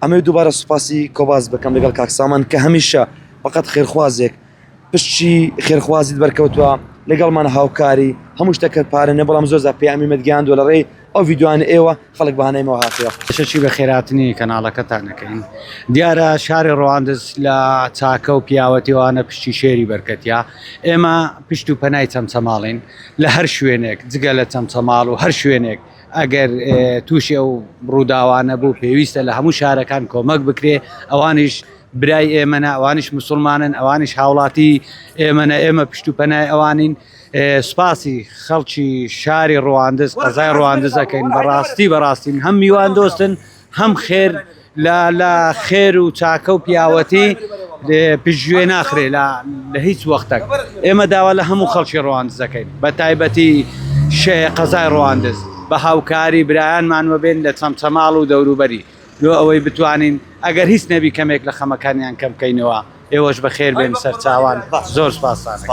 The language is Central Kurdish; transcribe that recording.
ئەمە دووبارە سوپاسی کۆباز بکەم لەگەڵ کاک سامان کە هەمیشە فقط خێرخوازێک پشتی خێرخوازیت بەرکەوتووە لەگەڵمان هاوکاری هەموو شتەکە پارە نە بەڵام زۆر پێیامی مەدگیاندووە لە ڕێی ئەو ڤیددیوانە ئێوە خەڵک بەهانەیەوە هاتووە شەچی بە خێراتنی کەناڵەکەتانەکەین دیارە شاری ڕواندز لە چاکە و پیاوەتیوانە پشتی شێری بەرکەتیا ئێمە پشت و پەنای چەمچەماڵین لە هەر شوێنێک جگە لە چەمچەماڵ و هەر شوێنێک ئەگەر تووشی ئەو ڕووداوانە بوو پێویستە لە هەموو شارەکان کۆمەک بکرێ ئەوانیش برای ئێمەە ئەوانیش مسلمانن ئەوانیش هاوڵاتی ئێمەە ئێمە پشت و پەنای ئەوانین سوپاسی خەڵکی شاری ڕواندز قەزای ڕواندزەکەین بەڕاستی هەم میوان دۆستن هەم خێر لە خێر و چاکە و پیاوەتی پشتگوێ ناخرێ لە هیچ وەختێک ئێمە داوا لە هەموو خەڵکی ڕواندزەکەین بە تایبەتی قەزای ڕواندز بە هاوکاری برایانمانوە بێن لە چەمچەماڵ و دەوروبەری لۆ ئەوەی بتوانین ئەگەر هیچ نەبی کەمێک لە خەمەکانیان کەم بکەینەوە ئێوەش بە خێر بێن سەرچاوان زۆر سپاسانە.